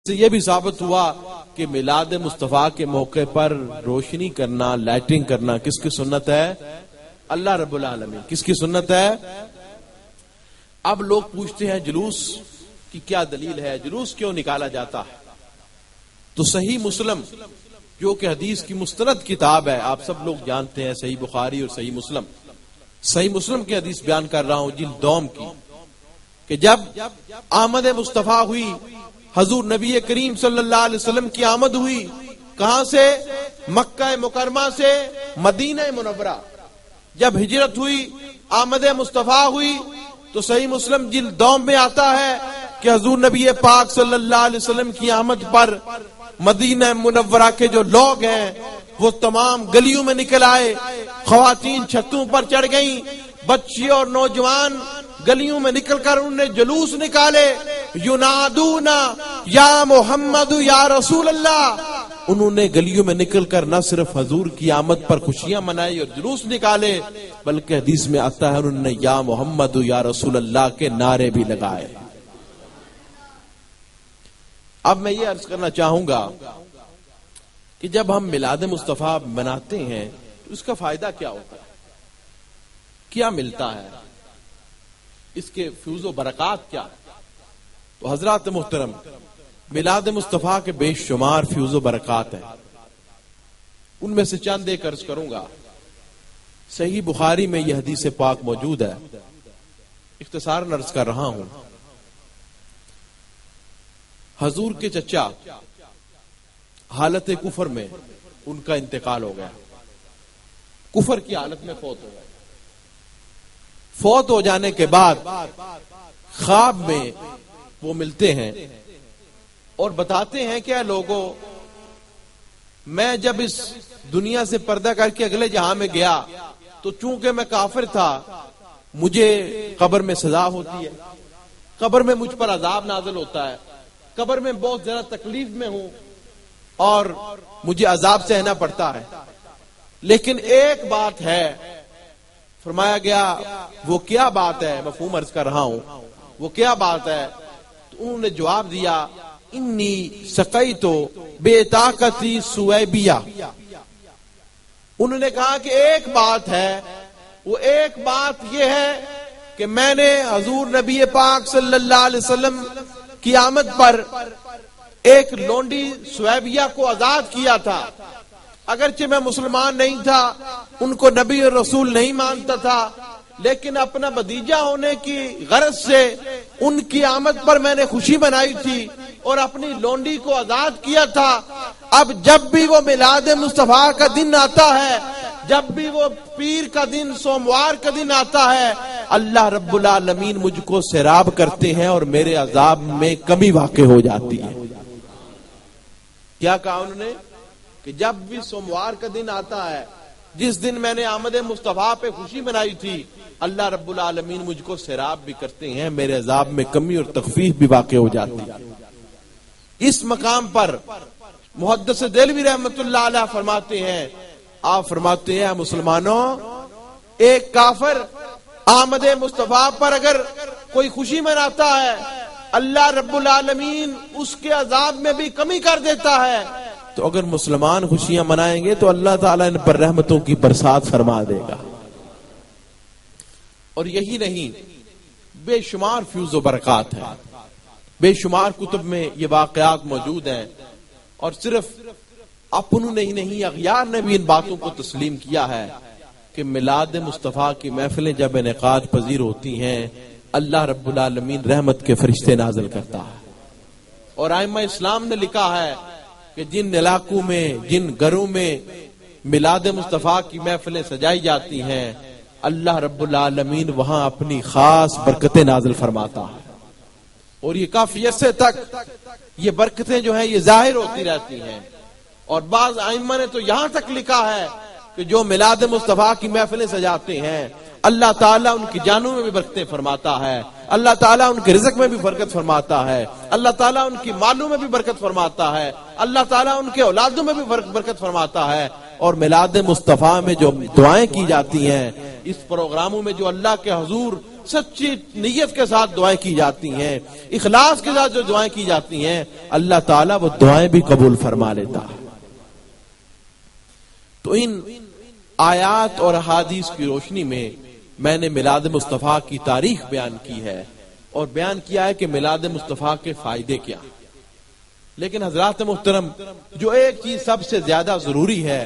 سے یہ بھی ثابت ہوا کہ میلاد مصطفیٰ کے موقع پر روشنی کرنا، لائٹنگ کرنا کس کی سنت ہے؟ اللہ رب العالمین کس کی سنت ہے؟ اب لوگ پوچھتے ہیں جلوس کی کیا دلیل ہے، جلوس کیوں نکالا جاتا ہے؟ تو صحیح مسلم جو کہ حدیث کی مستند کتاب ہے، آپ سب لوگ جانتے ہیں صحیح بخاری اور صحیح مسلم کی حدیث بیان کر رہا ہوں جلد دوم کی، کہ جب آمد مصطفیٰ ہوئی، حضور نبی کریم صلی اللہ علیہ وسلم کی آمد ہوئی، کہاں سے؟ مکہ مکرمہ سے مدینہ منورہ. جب ہجرت ہوئی، آمد مصطفیٰ ہوئی، تو صحیح مسلم جلد دوم میں آتا ہے کہ حضور نبی پاک صلی اللہ علیہ وسلم کی آمد پر مدینہ منورہ کے جو لوگ ہیں وہ تمام گلیوں میں نکل آئے، خواتین چھتوں پر چڑھ گئیں، بچے اور نوجوان گلیوں میں نکل کر انہوں نے جلوس نکالے، ینادون یا محمد یا رسول اللہ. انہوں نے گلیوں میں نکل کر نہ صرف حضور کی آمد پر خوشیاں منائی اور جلوس نکالے، بلکہ حدیث میں آتا ہے انہوں نے یا محمد یا رسول اللہ کے نعرے بھی لگائے. اب میں یہ عرض کرنا چاہوں گا کہ جب ہم میلاد مصطفیٰ مناتے ہیں تو اس کا فائدہ کیا ہوتا ہے، کیا ملتا ہے، اس کے فیوز و برکات کیا؟ تو حضرات محترم، میلاد مصطفیٰ کے بے شمار فیوز و برکات ہیں، ان میں سے چند ایک عرض کروں گا. صحیح بخاری میں یہ حدیث پاک موجود ہے، اختصاراً عرض کر رہا ہوں. حضور کے چچا حالت کفر میں ان کا انتقال ہو گیا، کفر کی حالت میں فوت ہو گئے. فوت ہو جانے کے بعد خواب میں وہ ملتے ہیں اور بتاتے ہیں کہ اے لوگوں، میں جب اس دنیا سے پردہ کر کے اگلے جہاں میں گیا تو چونکہ میں کافر تھا، مجھے قبر میں سزا ہوتی ہے، قبر میں مجھ پر عذاب نازل ہوتا ہے، قبر میں بہت زیادہ تکلیف میں ہوں اور مجھے عذاب سہنا پڑتا ہے. لیکن ایک بات ہے، فرمایا گیا وہ کیا بات ہے، مفہوم عرض کر رہا ہوں، وہ کیا بات ہے؟ تو انہوں نے جواب دیا انی سقیتو بے طاقتی سویبیہ. انہوں نے کہا کہ ایک بات ہے، وہ ایک بات یہ ہے کہ میں نے حضور نبی پاک صلی اللہ علیہ وسلم کی آمد پر ایک لونڈی سویبیہ کو آزاد کیا تھا. اگرچہ میں مسلمان نہیں تھا، ان کو نبی اور رسول نہیں مانتا تھا، لیکن اپنا بھتیجا ہونے کی غرض سے ان کی آمد پر میں نے خوشی منائی تھی اور اپنی لونڈی کو آزاد کیا تھا. اب جب بھی وہ میلاد مصطفیٰ کا دن آتا ہے، جب بھی وہ پیر کا دن، سوموار کا دن آتا ہے، اللہ رب العالمین مجھ کو سیراب کرتے ہیں اور میرے عذاب میں کمی واقع ہو جاتی ہے. کیا کہا انہوں نے کہ جب بھی سوموار کا دن آتا ہے، جس دن میں نے آمد مصطفیٰ پہ خوشی منائی تھی، اللہ رب العالمین مجھ کو سیراب بھی کرتے ہیں، میرے عذاب میں کمی اور تخفیف بھی واقع ہو جاتی ہے. اس مقام پر محدث دہلوی رحمت اللہ علیہ فرماتے ہیں، آپ فرماتے ہیں مسلمانوں، ایک کافر آمد مصطفیٰ پر اگر کوئی خوشی مناتا ہے، اللہ رب العالمین اس کے عذاب میں بھی کمی کر دیتا ہے. تو اگر مسلمان خوشیاں منائیں گے تو اللہ تعالیٰ ان پر رحمتوں کی برسات فرما دے گا. اور یہی نہیں، بے شمار فیوز و برکات ہیں، بے شمار کتب میں یہ واقعات موجود ہیں. اور صرف اپنوں نے ہی نہیں، اغیار نے بھی ان باتوں کو تسلیم کیا ہے کہ میلاد مصطفیٰ کی محفلیں جب انعقاد پذیر ہوتی ہیں، اللہ رب العالمین رحمت کے فرشتے نازل کرتا ہے. اور ائمہ اسلام نے لکھا ہے کہ جن علاقوں میں، جن گھروں میں میلاد مصطفیٰ کی محفلیں سجائی جاتی ہیں، اللہ رب العالمین وہاں اپنی خاص برکتیں نازل فرماتا ہے. اور یہ کافی عرصے تک یہ برکتیں جو ہیں یہ ظاہر ہوتی رہتی ہیں. اور بعض ائمہ نے تو یہاں تک لکھا ہے کہ جو میلاد مصطفیٰ کی محفلیں سجاتے ہیں، اللہ تعالیٰ ان کی جانوں میں بھی برکتیں فرماتا ہے، اللہ تعالیٰ ان کے رزق میں بھی برکت فرماتا ہے، اللہ تعالیٰ ان کی مالوں میں بھی برکت فرماتا ہے، اللہ تعالیٰ ان کے اولادوں میں بھی برکت فرماتا ہے. اور میلاد مصطفیٰ میں جو دعائیں کی جاتی ہیں، اس پروگراموں میں جو اللہ کے حضور سچی نیت کے ساتھ دعائیں کی جاتی ہیں، اخلاص کے ساتھ جو دعائیں کی جاتی ہیں، اللہ تعالیٰ وہ دعائیں بھی قبول فرما لیتا ہے۔ تو ان آیات اور احادیث کی روشنی میں میں نے میلاد مصطفیٰ کی تاریخ بیان کی ہے اور بیان کیا ہے کہ میلاد مصطفیٰ کے فائدے کیا۔ لیکن حضرات محترم، جو ایک چیز سب سے زیادہ ضروری ہے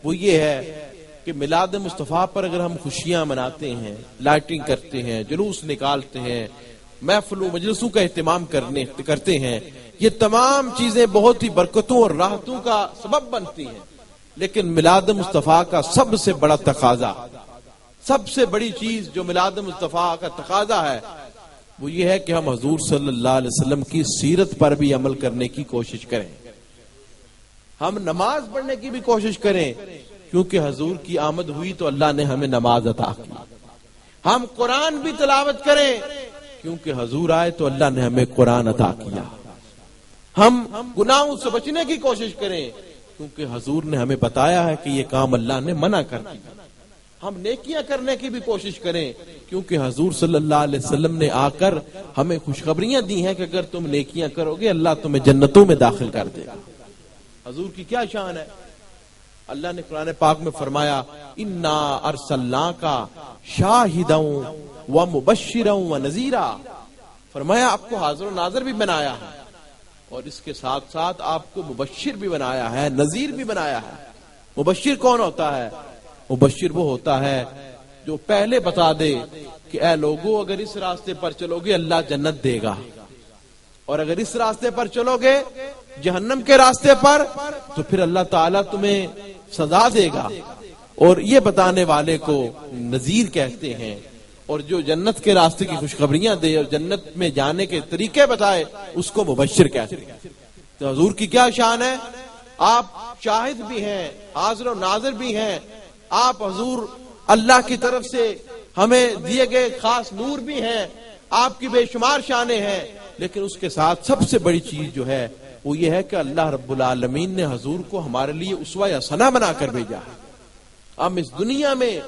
وہ یہ ہے کہ میلاد مصطفیٰ پر اگر ہم خوشیاں مناتے ہیں، لائٹنگ کرتے ہیں، جلوس نکالتے ہیں، محفل و مجلسوں کا اہتمام کرتے ہیں، یہ تمام چیزیں بہت ہی برکتوں اور راحتوں کا سبب بنتی ہیں، لیکن میلاد مصطفیٰ کا سب سے بڑا تقاضا، سب سے بڑی چیز جو میلاد مصطفیٰ کا تقاضا ہے وہ یہ ہے کہ ہم حضور صلی اللہ علیہ وسلم کی سیرت پر بھی عمل کرنے کی کوشش کریں، ہم نماز پڑھنے کی بھی کوشش کریں، کیونکہ حضور کی آمد ہوئی تو اللہ نے ہمیں نماز عطا کی، ہم قرآن بھی تلاوت کریں کیونکہ حضور آئے تو اللہ نے ہمیں قرآن عطا کیا، ہم گناہوں سے بچنے کی کوشش کریں کیونکہ حضور نے ہمیں بتایا ہے کہ یہ کام اللہ نے منع کر دیا، ہم نیکیاں کرنے کی بھی کوشش کریں کیونکہ حضور صلی اللہ علیہ وسلم نے آ کر ہمیں خوشخبریاں دی ہیں کہ اگر تم نیکیاں کرو گے اللہ تمہیں جنتوں میں داخل کر دے گا۔ حضور کی کیا شان ہے، اللہ نے قرآن پاک میں فرمایا انا ارسلناک شاہدا ومبشرا ونذیرا، فرمایا آپ کو حاضر و ناظر بھی بنایا ہے اور اس کے ساتھ ساتھ آپ کو مبشر بھی بنایا ہے، نذیر بھی بنایا ہے۔ مبشر کون ہوتا ہے؟ مبشر وہ ہوتا ہے جو پہلے بتا دے کہ اے لوگو اگر اس راستے پر چلو گے اللہ جنت دے گا، اور اگر اس راستے پر چلو گے جہنم کے راستے پر تو پھر اللہ تعالیٰ تمہیں سزا دے گا، اور یہ بتانے والے کو نذیر کہتے ہیں، اور جو جنت کے راستے کی خوشخبریاں دے اور جنت میں جانے کے طریقے بتائے اس کو مبشر کہتے ہیں۔ تو حضور کی کیا شان ہے، آپ شاہد بھی ہیں، حاضر و ناظر بھی ہیں، آپ حضور اللہ کی طرف سے ہمیں دیے گئے خاص نور بھی ہیں، آپ کی بے شمار شانیں ہیں، لیکن اس کے ساتھ سب سے بڑی چیز جو ہے وہ یہ ہے کہ اللہ رب العالمین نے حضور کو ہمارے لیے اسوہ حسنہ بنا کر بھیجا ہے۔ ہم اس دنیا میں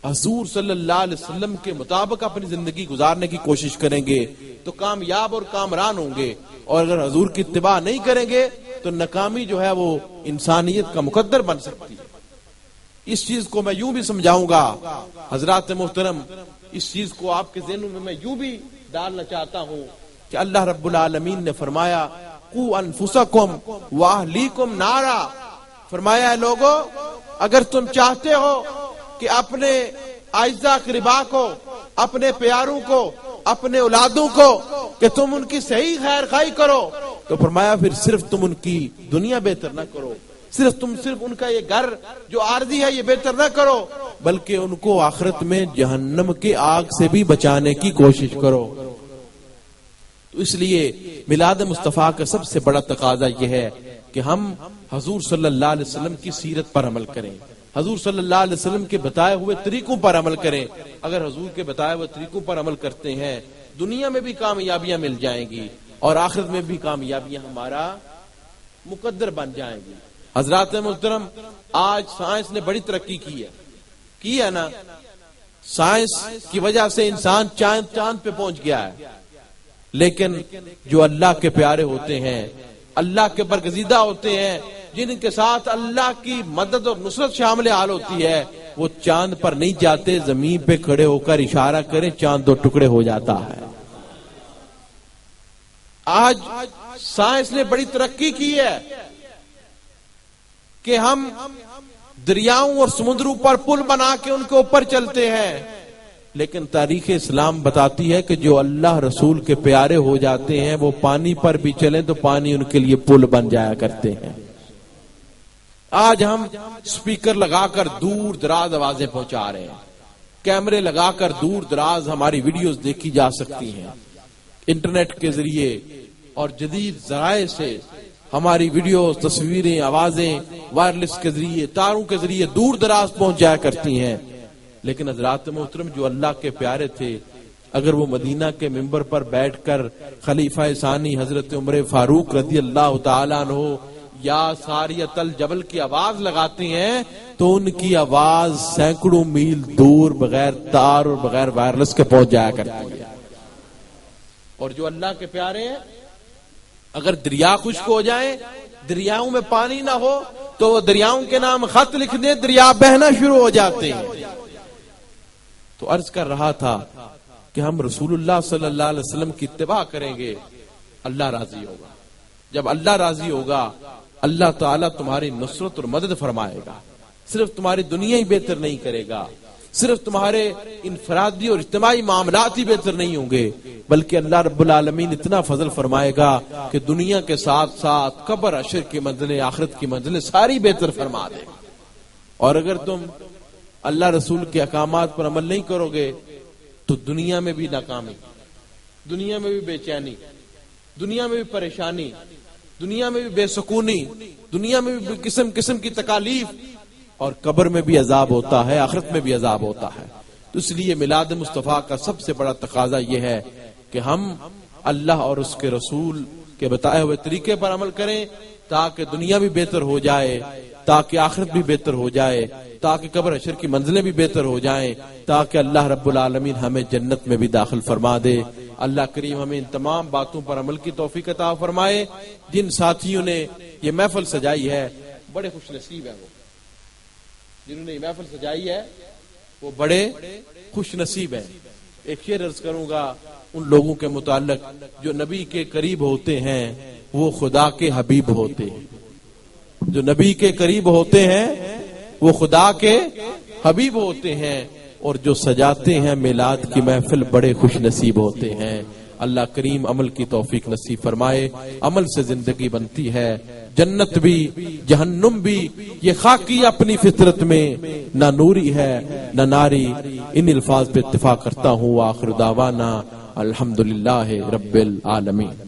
حضور صلی اللہ علیہ وسلم کے مطابق اپنی زندگی گزارنے کی کوشش کریں گے تو کامیاب اور کامران ہوں گے، اور اگر حضور کی اتباع نہیں کریں گے تو ناکامی جو ہے وہ انسانیت کا مقدر بن سکتی ہے۔ اس چیز کو میں یوں بھی سمجھاؤں گا حضرات محترم، اس چیز کو آپ کے ذہنوں میں یوں بھی ڈالنا چاہتا ہوں کہ اللہ رب العالمین نے فرمایا قو انفسکم واہلیکم نارا، فرمایا ہے لوگو اگر تم چاہتے ہو کہ اپنے اعزاء اقرباء کو، اپنے پیاروں کو، اپنے اولادوں کو کہ تم ان کی صحیح خیر خواہی کرو تو فرمایا پھر صرف تم ان کی دنیا بہتر نہ کرو، صرف ان کا یہ گھر جو عارضی ہے یہ بہتر نہ کرو، بلکہ ان کو آخرت میں جہنم کے آگ سے بھی بچانے کی کوشش کرو۔ تو اس لیے میلاد مصطفیٰ کا سب سے بڑا تقاضا یہ ہے کہ ہم حضور صلی اللہ علیہ وسلم کی سیرت پر عمل کریں، حضور صلی اللہ علیہ وسلم کے بتائے ہوئے طریقوں پر عمل کریں۔ اگر حضور کے بتائے ہوئے طریقوں پر عمل کرتے ہیں دنیا میں بھی کامیابیاں مل جائیں گی اور آخرت میں بھی کامیابیاں ہمارا مقدر بن جائیں گی۔ حضرات محترم، آج سائنس نے بڑی ترقی کی ہے نا، سائنس کی وجہ سے انسان چاند پہ پہنچ گیا ہے، لیکن جو اللہ کے پیارے ہوتے ہیں، اللہ کے برگزیدہ ہوتے ہیں، جن کے ساتھ اللہ کی مدد اور نصرت شامل حال ہوتی ہے، وہ چاند پر نہیں جاتے، زمین پہ کھڑے ہو کر اشارہ کریں چاند دو ٹکڑے ہو جاتا ہے۔ آج سائنس نے بڑی ترقی کی ہے کہ ہم دریاؤں اور سمندروں پر پل بنا کے ان کے اوپر چلتے ہیں، لیکن تاریخ اسلام بتاتی ہے کہ جو اللہ رسول کے پیارے ہو جاتے ہیں وہ پانی پر بھی چلیں تو پانی ان کے لیے پل بن جایا کرتے ہیں۔ آج ہم سپیکر لگا کر دور دراز آوازیں پہنچا رہے ہیں، کیمرے لگا کر دور دراز ہماری ویڈیوز دیکھی جا سکتی ہیں، انٹرنیٹ کے ذریعے اور جدید ذرائع سے ہماری ویڈیوز، تصویریں، آوازیں وائرلیس کے ذریعے، تاروں کے ذریعے دور دراز پہنچ جایا کرتی ہیں۔ لیکن حضرات محترم، جو اللہ کے پیارے تھے اگر وہ مدینہ کے منبر پر بیٹھ کر خلیفہ ثانی حضرت عمر فاروق رضی اللہ تعالیٰ عنہ یا ساریۃ الجبل کی آواز لگاتی ہیں تو ان کی آواز سینکڑوں میل دور بغیر تار اور بغیر وائرلیس کے پہنچ جایا کرتی ہے. اور جو اللہ کے پیارے ہیں اگر دریا خشک ہو جائیں, دریاؤں میں پانی نہ ہو تو وہ دریاؤں کے نام خط لکھ دیں, دریا بہنا شروع ہو جاتے ہیں. تو عرض کر رہا تھا کہ ہم رسول اللہ صلی اللہ علیہ وسلم کی اتباع کریں گے, اللہ راضی ہوگا. جب اللہ راضی ہوگا اللہ تعالیٰ تمہاری نصرت اور مدد فرمائے گا. صرف تمہاری دنیا ہی بہتر نہیں کرے گا, صرف تمہارے انفرادی اور اجتماعی معاملات ہی بہتر نہیں ہوں گے, بلکہ اللہ رب العالمین اتنا فضل فرمائے گا کہ دنیا کے ساتھ ساتھ قبر حشر کی منزلیں, آخرت کی منزلیں ساری بہتر فرما دے. اور اگر تم اللہ رسول کے احکامات پر عمل نہیں کرو گے تو دنیا میں بھی ناکامی, دنیا میں بھی بے چینی, دنیا میں بھی پریشانی, دنیا میں بھی بے سکونی, دنیا میں بھی قسم قسم کی تکالیف, اور قبر میں بھی عذاب ہوتا ہے, آخرت میں بھی عذاب ہوتا ہے. تو اس لیے میلاد مصطفیٰ کا سب سے بڑا تقاضا یہ ہے کہ ہم اللہ اور اس کے رسول کے بتائے ہوئے طریقے پر عمل کریں تاکہ دنیا بھی بہتر ہو جائے, تاکہ آخرت بھی بہتر ہو جائے, تاکہ قبر حشر کی منزلیں بھی بہتر ہو جائیں, تاکہ اللہ رب العالمین ہمیں جنت میں بھی داخل فرما دے. اللہ کریم ہمیں ان تمام باتوں پر عمل کی توفیق عطا فرمائے. جن ساتھیوں نے یہ محفل سجائی ہے بڑے خوش نصیب ہیں, وہ جنہوں نے یہ محفل سجائی ہے وہ بڑے خوش نصیب ہیں. ایک شعر عرض کروں گا ان لوگوں کے متعلق جو نبی کے قریب ہوتے ہیں وہ خدا کے حبیب ہوتے ہیں. جو نبی کے قریب ہوتے ہیں وہ خدا کے حبیب ہوتے ہیں, اور جو سجاتے ہیں میلاد کی محفل بڑے خوش نصیب ہوتے ہیں. اللہ کریم عمل کی توفیق نصیب فرمائے. عمل سے زندگی بنتی ہے, جنت بھی جہنم بھی. یہ خاکی اپنی فطرت میں نہ نوری ہے نہ ناری. ان الفاظ پہ اتفاق کرتا ہوں. آخر دعوانا الحمدللہ رب العالمین.